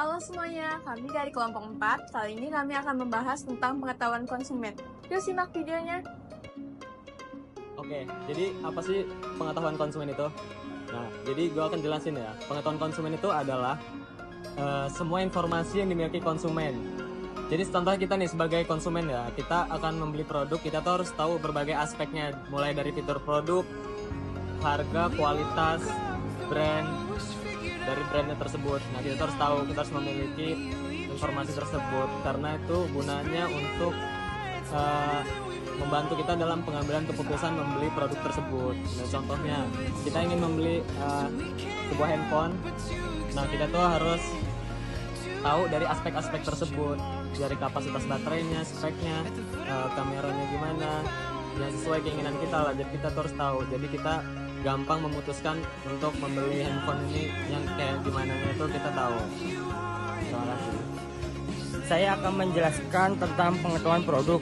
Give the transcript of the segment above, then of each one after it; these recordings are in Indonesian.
Halo semuanya, kami dari kelompok 4. Kali ini kami akan membahas tentang pengetahuan konsumen. Yuk simak videonya. Oke, jadi apa sih pengetahuan konsumen itu? Nah, jadi gue akan jelasin ya. Pengetahuan konsumen itu adalah semua informasi yang dimiliki konsumen. Jadi contoh kita nih sebagai konsumen ya, kita akan membeli produk, kita tuh harus tahu berbagai aspeknya, mulai dari fitur produk, harga, kualitas, brand, dari brandnya tersebut. Nah, kita tuh harus tahu, kita harus memiliki informasi tersebut karena itu gunanya untuk membantu kita dalam pengambilan keputusan membeli produk tersebut. Nah, contohnya kita ingin membeli sebuah handphone, nah kita tuh harus tahu dari aspek-aspek tersebut, dari kapasitas baterainya, speknya, kameranya gimana, yang sesuai keinginan kita lah. Jadi kita tuh harus tahu. Jadi kita gampang memutuskan untuk membeli handphone ini yang kayak gimana itu kita tahu. Terima kasih. Saya akan menjelaskan tentang pengetahuan produk.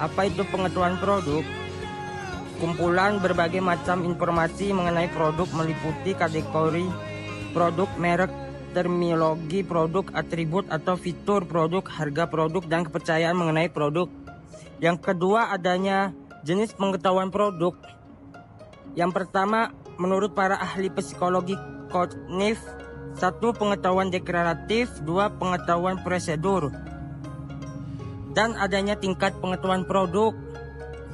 Apa itu pengetahuan produk? Kumpulan berbagai macam informasi mengenai produk meliputi kategori produk, merek, terminologi produk, atribut atau fitur produk, harga produk, dan kepercayaan mengenai produk. Yang kedua, adanya jenis pengetahuan produk. Yang pertama, menurut para ahli psikologi kognitif, 1. Pengetahuan deklaratif, 2. Pengetahuan prosedur, dan adanya tingkat pengetahuan produk.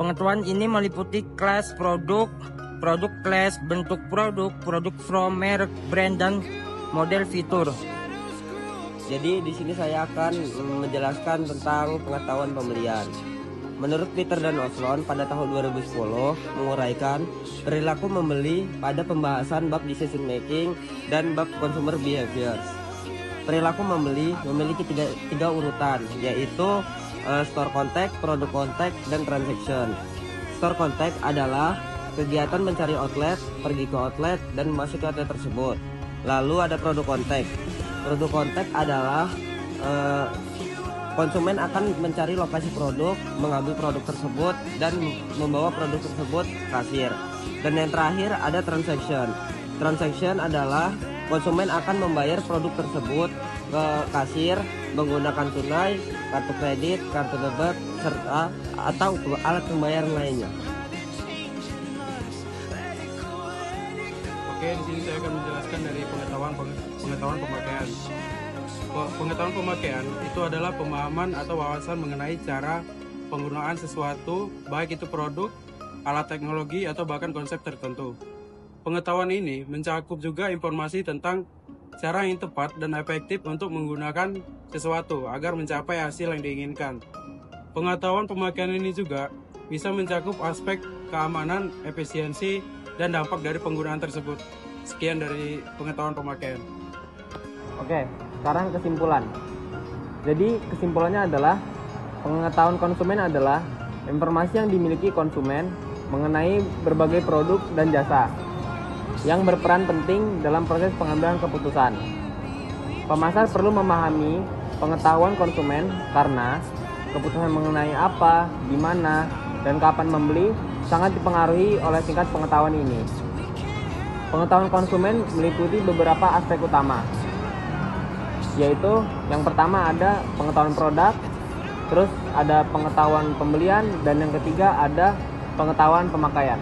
Pengetahuan ini meliputi kelas produk, produk kelas, bentuk produk, produk from, merek, brand, dan model fitur. Jadi di sini saya akan menjelaskan tentang pengetahuan pembelian. Menurut Peter dan Oslon pada tahun 2010 menguraikan perilaku membeli pada pembahasan bab decision making dan bab consumer behaviors. Perilaku membeli memiliki tiga urutan, yaitu store contact, produk contact, dan transaction. Store contact adalah kegiatan mencari outlet, pergi ke outlet, dan memasuki outlet tersebut. Lalu ada produk contact. Produk contact adalah konsumen akan mencari lokasi produk, mengambil produk tersebut, dan membawa produk tersebut ke kasir. Dan yang terakhir ada transaction. Transaction adalah konsumen akan membayar produk tersebut ke kasir menggunakan tunai, kartu kredit, kartu debit, serta atau alat pembayaran lainnya. Oke, di sini saya akan menjelaskan dari pengetahuan pemakaian. Pengetahuan pemakaian itu adalah pemahaman atau wawasan mengenai cara penggunaan sesuatu, baik itu produk, alat teknologi, atau bahkan konsep tertentu. Pengetahuan ini mencakup juga informasi tentang cara yang tepat dan efektif untuk menggunakan sesuatu agar mencapai hasil yang diinginkan. Pengetahuan pemakaian ini juga bisa mencakup aspek keamanan, efisiensi, dan dampak dari penggunaan tersebut. Sekian dari pengetahuan pemakaian. Oke, sekarang kesimpulan. Jadi kesimpulannya adalah pengetahuan konsumen adalah informasi yang dimiliki konsumen mengenai berbagai produk dan jasa yang berperan penting dalam proses pengambilan keputusan. Pemasar perlu memahami pengetahuan konsumen karena keputusan mengenai apa, di mana, dan kapan membeli sangat dipengaruhi oleh tingkat pengetahuan ini. Pengetahuan konsumen meliputi beberapa aspek utama, yaitu yang pertama ada pengetahuan produk, terus ada pengetahuan pembelian, dan yang ketiga ada pengetahuan pemakaian.